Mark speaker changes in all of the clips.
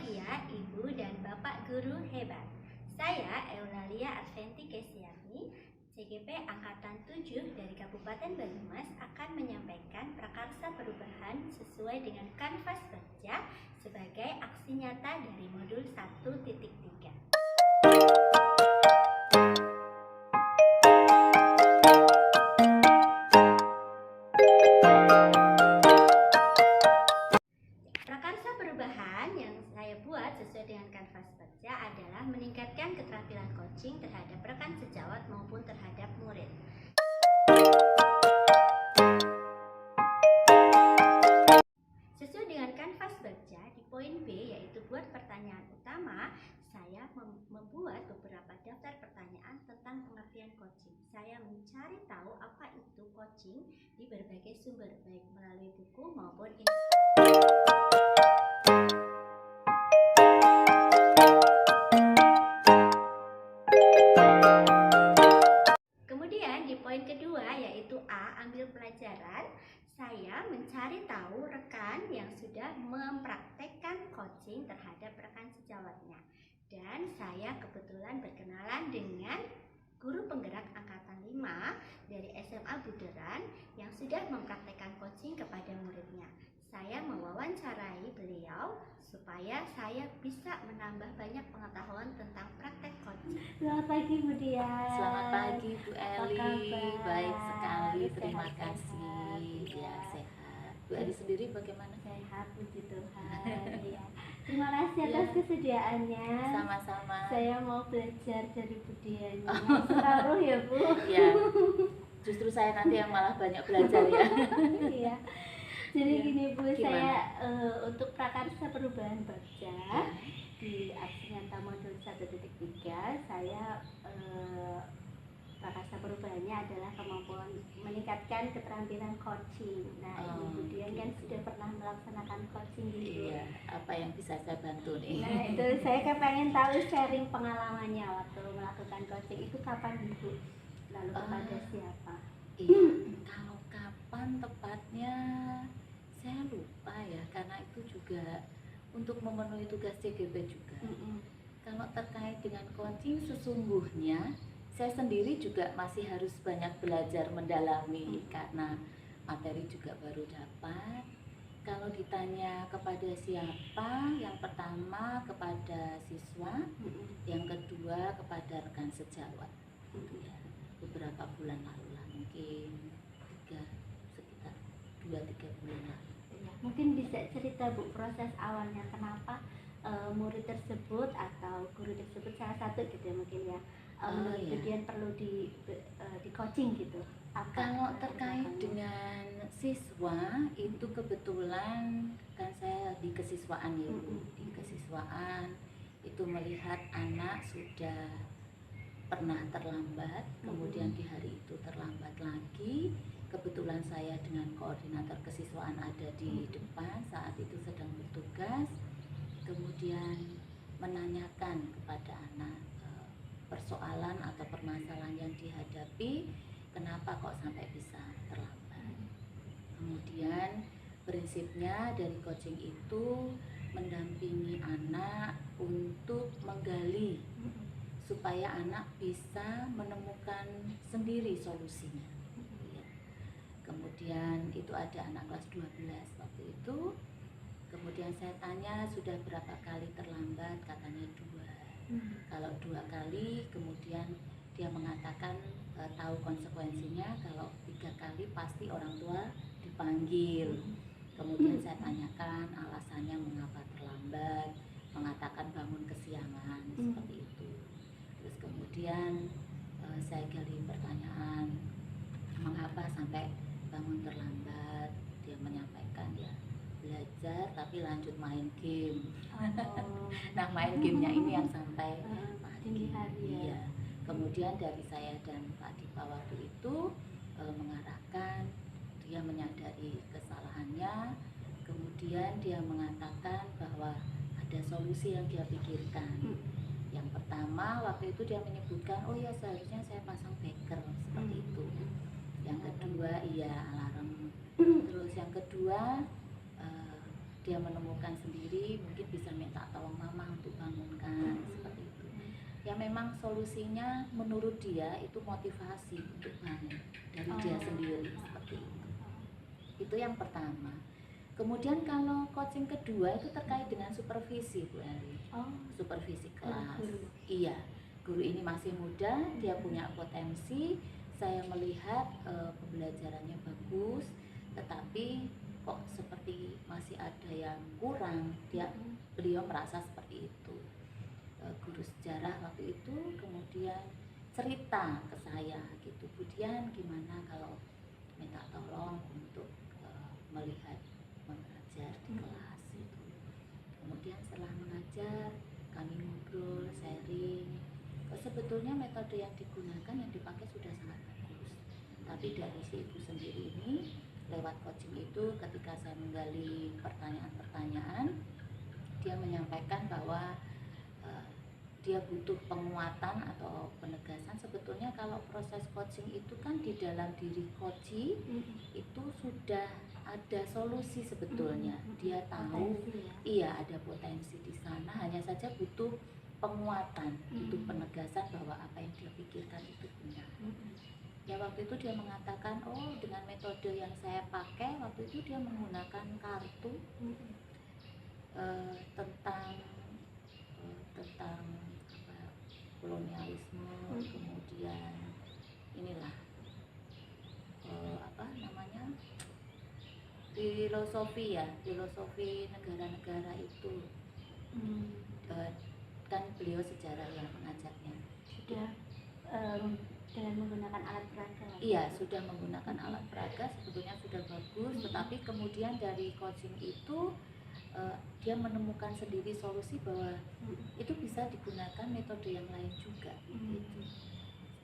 Speaker 1: berbahagia Ibu dan Bapak Guru hebat. Saya Eulalia Adventi Kesiani, CGP Angkatan 7 dari Kabupaten Banyumas akan menyampaikan prakarsa perubahan sesuai dengan kanvas baca sebagai aksi nyata dari modul 1.3. Prakarsa perubahan yang saya buat sesuai dengan kanvas baca adalah meningkatkan keterampilan coaching terhadap rekan sejawat maupun terhadap murid. Sesuai dengan kanvas baca, di poin B yaitu buat pertanyaan utama, saya membuat beberapa daftar pertanyaan tentang pengertian coaching. Saya mencari tahu apa itu coaching di berbagai sumber, baik melalui buku maupun internet. Kemudian di poin kedua yaitu A, ambil pelajaran. Saya mencari tahu rekan yang sudah mempraktekkan coaching terhadap rekan sejawatnya. Dan saya kebetulan berkenalan dengan guru penggerak angkatan 5 dari SMA Buderan yang sudah mempraktekkan coaching kepada muridnya. Saya mewawancarai beliau supaya saya bisa menambah banyak pengetahuan tentang praktek coaching. Selamat pagi Bu Dian.
Speaker 2: Selamat pagi Bu Eli, baik sekali, terima
Speaker 1: Sehat,
Speaker 2: kasih. Ya, sehat. Bu Eli sendiri bagaimana?
Speaker 1: Sehat, puji Tuhan. Ya. Terima kasih atas kesediaannya.
Speaker 2: Sama-sama.
Speaker 1: Saya mau belajar dari Bu Dian. Separuh ya Bu.
Speaker 2: Ya, justru saya nanti yang malah banyak belajar ya.
Speaker 1: Iya. Jadi
Speaker 2: Ya.
Speaker 1: gini Bu,
Speaker 2: Gimana?
Speaker 1: saya untuk prakarsa perubahan baca di aksi nyata modul 1.3 saya prakarsa perubahannya adalah kemampuan meningkatkan keterampilan coaching. Nah, Ibu Dian kan sudah pernah melaksanakan coaching gitu.
Speaker 2: Iya, apa yang bisa saya bantu nih?
Speaker 1: Nah, itu saya kan pengen tahu sharing pengalamannya waktu melakukan coaching itu kapan Ibu? Lalu kepada siapa?
Speaker 2: Iya, kalau kapan tepatnya saya lupa ya, karena itu juga untuk memenuhi tugas CGP juga. Kalau terkait dengan coaching sesungguhnya saya sendiri juga masih harus banyak belajar mendalami karena materi juga baru dapat. Kalau ditanya kepada siapa, yang pertama kepada siswa, yang kedua kepada rekan sejawat. Ya, beberapa bulan lalu lah, mungkin sekitar 2-3 bulan lalu.
Speaker 1: Ya, mungkin bisa cerita Bu proses awalnya kenapa murid tersebut atau guru tersebut salah satu gitu ya mungkin ya menurut Bu Dian perlu di coaching gitu.
Speaker 2: Kalau terkait dengan siswa itu kebetulan kan saya di kesiswaan ya Bu. Di kesiswaan itu melihat anak sudah pernah terlambat, kemudian di hari itu terlambat lagi. Kebetulan saya dengan koordinator kesiswaan ada di depan saat itu sedang bertugas, kemudian menanyakan kepada anak persoalan atau permasalahan yang dihadapi, kenapa kok sampai bisa terlambat. Kemudian prinsipnya dari coaching itu mendampingi anak untuk menggali supaya anak bisa menemukan sendiri solusinya. Kemudian itu ada anak kelas 12 waktu itu. Kemudian saya tanya sudah berapa kali terlambat, katanya 2. Kalau 2 kali, kemudian dia mengatakan tahu konsekuensinya kalau 3 kali pasti orang tua dipanggil. Kemudian saya tanyakan alasannya mengapa terlambat, mengatakan bangun kesiangan seperti itu. Terus kemudian saya gali pertanyaan mengapa sampai bangun terlambat. Dia menyampaikan ya belajar tapi lanjut main game. Nah, main gamenya ini yang sampai
Speaker 1: tinggi hari ya.
Speaker 2: Kemudian dari saya dan Pak Dipa waktu itu mengarahkan dia menyadari kesalahannya. Kemudian dia mengatakan bahwa ada solusi yang dia pikirkan. Yang pertama waktu itu dia menyebutkan oh ya seharusnya saya pasang beker seperti itu. Yang kedua iya alarm. Terus yang kedua dia menemukan sendiri, mungkin bisa minta tolong mama untuk bangunkan, seperti itu. Ya memang solusinya menurut dia itu motivasi untuk bangun dari dia sendiri, seperti itu. Itu yang pertama. Kemudian kalau coaching kedua itu terkait dengan supervisi, Bu Eli. Supervisi kelas. Iya, guru ini masih muda, dia punya potensi. Saya melihat pembelajarannya bagus, tetapi kok seperti masih ada yang kurang. Beliau merasa seperti itu. Guru sejarah waktu itu kemudian cerita ke saya gitu, kemudian gimana kalau minta tolong untuk melihat mengajar di kelas itu. Kemudian setelah mengajar kami ngobrol, sharing. Sebetulnya metode yang digunakan, yang dipakai sudah sangat bagus. Tapi dari si ibu sendiri ini lewat coaching itu, ketika saya menggali pertanyaan-pertanyaan, dia menyampaikan bahwa dia butuh penguatan atau penegasan. Sebetulnya kalau proses coaching itu kan di dalam diri coachee itu sudah ada solusi sebetulnya. Dia tahu iya ada potensi di sana, hanya saja butuh penguatan, butuh penegasan bahwa apa yang dia pikirkan itu benar. Ya waktu itu dia mengatakan, oh dengan metode yang saya pakai waktu itu dia menggunakan kartu tentang kolonialisme, kemudian inilah filosofi negara-negara itu. Kan beliau sejarah yang mengajarnya.
Speaker 1: Sudah dengan menggunakan alat peraga.
Speaker 2: Iya, sudah menggunakan alat peraga, sebetulnya sudah bagus, tetapi kemudian dari coaching itu dia menemukan sendiri solusi bahwa itu bisa digunakan metode yang lain juga. Gitu.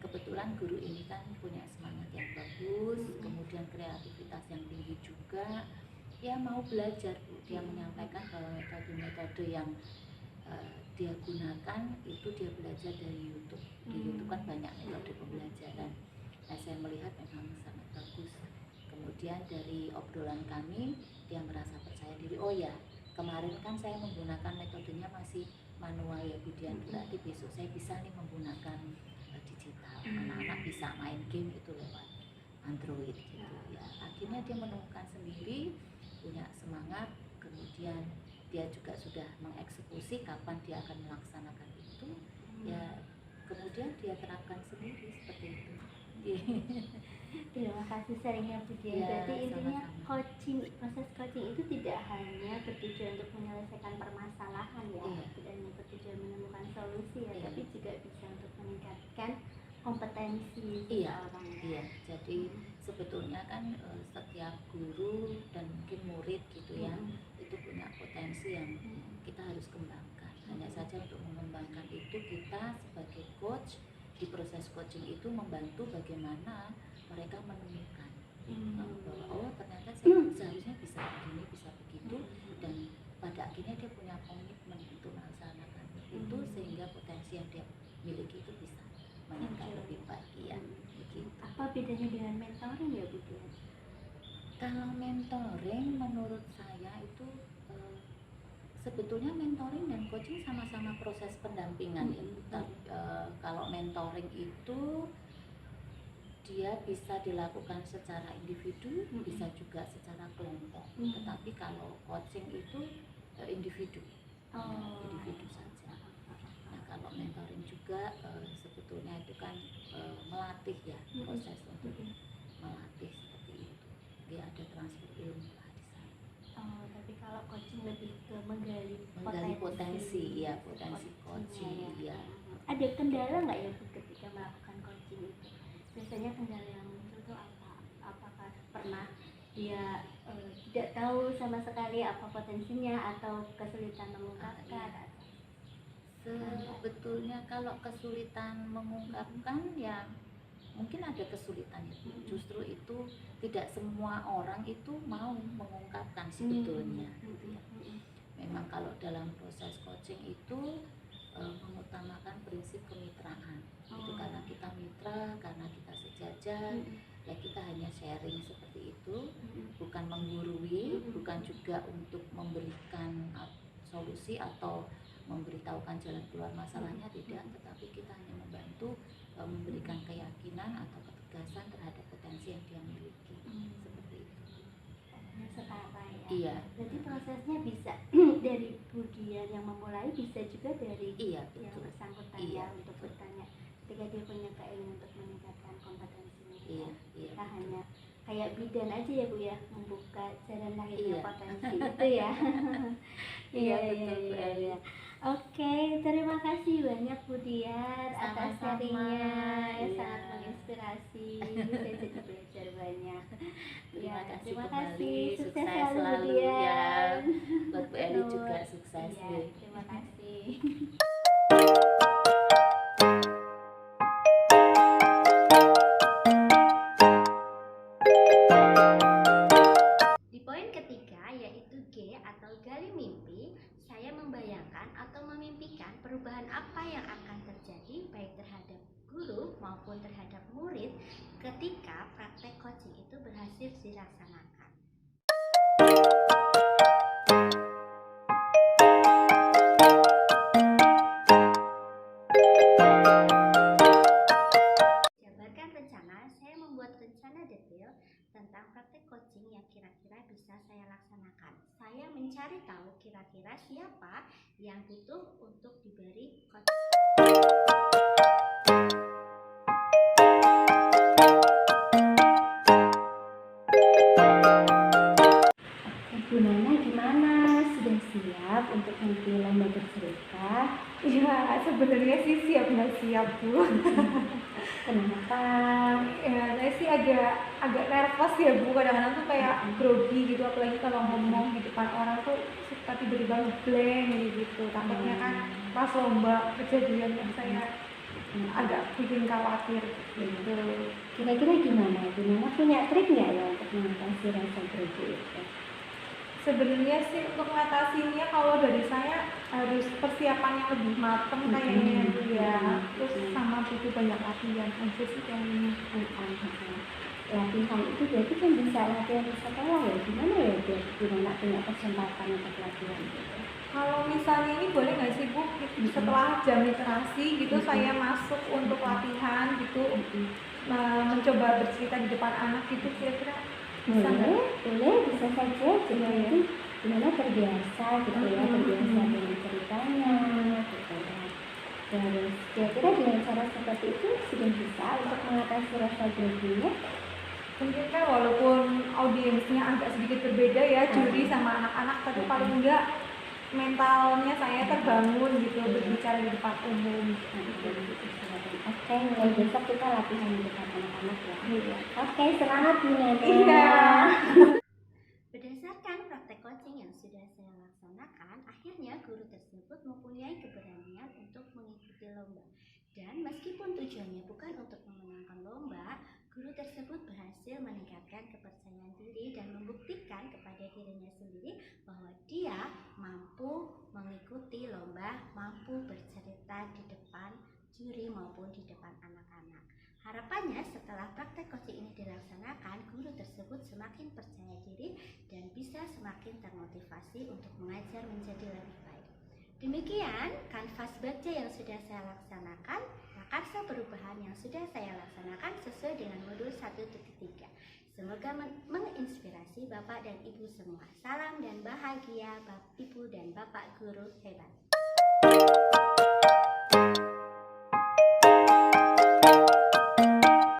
Speaker 2: Kebetulan guru ini kan punya semangat yang bagus, kemudian kreativitas yang tinggi juga. Ya mau belajar, Bu. Dia menyampaikan bahwa metode-metode yang dia gunakan itu dia belajar dari YouTube. Di YouTube kan banyak metode pembelajaran. Nah, saya melihat memang sangat bagus. Kemudian dari obrolan kami, dia merasa percaya diri. Oh ya, kemarin kan saya menggunakan metodenya masih manual ya Bu Dian, berarti besok saya bisa nih menggunakan digital. Anak-anak bisa main game itu lewat Android gitu ya. Akhirnya dia menemukan sendiri, punya semangat, kemudian dia juga sudah mengeksekusi kapan dia akan melaksanakan itu. Ya kemudian dia terapkan sendiri seperti itu.
Speaker 1: Terima kasih sharingnya Bu Dian.
Speaker 2: Ya,
Speaker 1: berarti intinya
Speaker 2: sama-sama.
Speaker 1: proses coaching itu tidak hanya bertujuan untuk menyelesaikan permasalahan ya, tidak hanya bertujuan menemukan solusi ya, tapi juga bisa untuk meningkatkan kompetensi seseorang.
Speaker 2: Iya, jadi sebetulnya kan setiap guru dan mungkin murid gitu ya, itu punya potensi yang kita harus kembangkan. Hanya saja untuk mengembangkan itu kita sebagai coach di proses coaching itu membantu bagaimana mereka menemukan bahwa oh ternyata seharusnya bisa begini, bisa begitu, dan pada akhirnya dia punya komitmen untuk melaksanakan itu sehingga potensi yang dia miliki itu bisa meningkat lebih baik ya. Begitu.
Speaker 1: Apa bedanya dengan mentoring ya Bu Dian?
Speaker 2: Kalau mentoring menurut saya itu sebetulnya mentoring dan coaching sama-sama proses pendampingan ya. Kalau mentoring itu dia bisa dilakukan secara individu, bisa juga secara kelompok. Tetapi kalau coaching itu individu, individu saja. Nah kalau mentoring juga sebetulnya itu kan melatih ya, proses untuk melatih seperti itu. Dia ada transfer ilmu lah di sana.
Speaker 1: Tapi kalau coaching lebih ke menggali
Speaker 2: potensi ya, potensi coaching ya.
Speaker 1: Ada kendala nggak ya Bu ketika melakukan coaching itu? Biasanya kendala yang muncul itu apa? Apakah pernah dia tidak tahu sama sekali apa potensinya atau kesulitan mengungkapkan?
Speaker 2: Sebetulnya kalau kesulitan mengungkapkan ya mungkin ada kesulitan itu. Justru itu tidak semua orang itu mau mengungkapkan sebetulnya. Gitu ya. Memang kalau dalam proses coaching itu mengutamakan prinsip kemitraan. Itu karena kita mitra, karena kita sejajar, ya kita hanya sharing seperti itu, bukan menggurui, bukan juga untuk memberikan solusi atau memberitahukan jalan keluar masalahnya, tidak, tetapi kita hanya membantu memberikan keyakinan atau ketegasan terhadap potensi yang dia miliki. Seperti itu.
Speaker 1: Setara ya.
Speaker 2: Iya.
Speaker 1: Jadi prosesnya bisa dari Bu Dian yang memulai, bisa juga dari
Speaker 2: Iya,
Speaker 1: yang
Speaker 2: betul.
Speaker 1: bersangkutan
Speaker 2: Iya,
Speaker 1: ya, untuk bertanya ketika dia punya keinginan untuk meningkatkan kompetensinya.
Speaker 2: Iya, iya.
Speaker 1: Kita hanya kayak bidan aja ya Bu ya, membuka jalan lahirnya
Speaker 2: Iya.
Speaker 1: potensi itu ya.
Speaker 2: Iya, betul Bu Eli.
Speaker 1: Oke, terima kasih banyak Bu Dian atas
Speaker 2: Sama-sama.
Speaker 1: sharingnya,
Speaker 2: Iya.
Speaker 1: sangat menginspirasi. Saya jadi belajar banyak.
Speaker 2: Terima kasih
Speaker 1: terima
Speaker 2: kembali,
Speaker 1: kasih. Sukses
Speaker 2: sukses
Speaker 1: selalu Bu
Speaker 2: selalu ya.
Speaker 1: Dian.
Speaker 2: Buat Bu Eli juga sukses
Speaker 1: Iya,
Speaker 2: deh.
Speaker 1: terima kasih. Di poin ketiga, yaitu G atau gali mimpi, saya membayangkan atau memimpikan perubahan apa yang akan terjadi baik terhadap guru maupun terhadap murid ketika praktek coaching itu berhasil dilaksanakan. Jabarkan rencana, saya membuat rencana detail tentang praktek coaching yang kira-kira bisa saya laksanakan. Saya mencari tahu kira-kira siapa yang butuh untuk diberi coaching. Bu Nana gimana? Sudah siap untuk mengikuti lomba bercerita?
Speaker 3: Ya, sebenarnya sih siap nggak siap Bu.
Speaker 1: Kenapa?
Speaker 3: Ya, saya sih agak nervous ya Bu. Kadang-kadang tuh kayak grogi gitu, apalagi kalau ngomong di depan orang tuh suka tiba-tiba ngeblank gitu. Takutnya kan pas lomba kejadian yang saya agak bikin khawatir gitu.
Speaker 1: Kira-kira gimana? Bu Nana punya trik nggak ya untuk mengatasi rasa grogi itu?
Speaker 3: Sebenarnya sih untuk mengatasinya kalau dari saya harus persiapan yang lebih matang kayaknya Bu ya. Terus sama butuh banyak latihan aja sih kayaknya.
Speaker 1: Latihan itu berarti kan bisa latihan di sekolah ya? Gimana ya biar Bu Nana punya kesempatan untuk latihan gitu?
Speaker 3: Kalau misalnya ini boleh nggak sih Bu, setelah jam literasi gitu saya masuk untuk latihan gitu, mencoba bercerita di depan anak gitu, kira-kira bisa nggak?
Speaker 1: Boleh, bisa saja. Jadi gimana terbiasa gitu ya, terbiasa dengan ceritanya gitu ya. Terus kira-kira dengan cara seperti itu sudah bisa untuk mengatasi rasa groginya?
Speaker 3: Mungkin kan walaupun audiensnya agak sedikit berbeda ya, juri sama anak-anak, tapi paling enggak mentalnya saya terbangun gitu berbicara di depan umum gitu.
Speaker 1: Oke, mulai besok kita latihan di depan anak-anak ya. Oke, semangat Bu Nana.
Speaker 3: Iya.
Speaker 1: Berdasarkan praktek coaching yang sudah saya laksanakan, akhirnya guru tersebut mempunyai keberanian untuk mengikuti lomba. Dan meskipun tujuannya bukan untuk memenangkan lomba, guru tersebut berhasil meningkatkan kepercayaan diri dan membuktikan kepada dirinya sendiri bahwa dia mampu mengikuti lomba, mampu bercerita di depan juri maupun di depan anak-anak. Harapannya setelah praktek coaching ini dilaksanakan, guru tersebut semakin percaya diri dan bisa semakin termotivasi untuk mengajar menjadi lebih baik. Demikian kanvas baca yang sudah saya laksanakan, prakarsa perubahan yang sudah saya laksanakan sesuai dengan modul 1.3. Semoga menginspirasi Bapak dan Ibu semua. Salam dan bahagia Ibu dan Bapak guru hebat.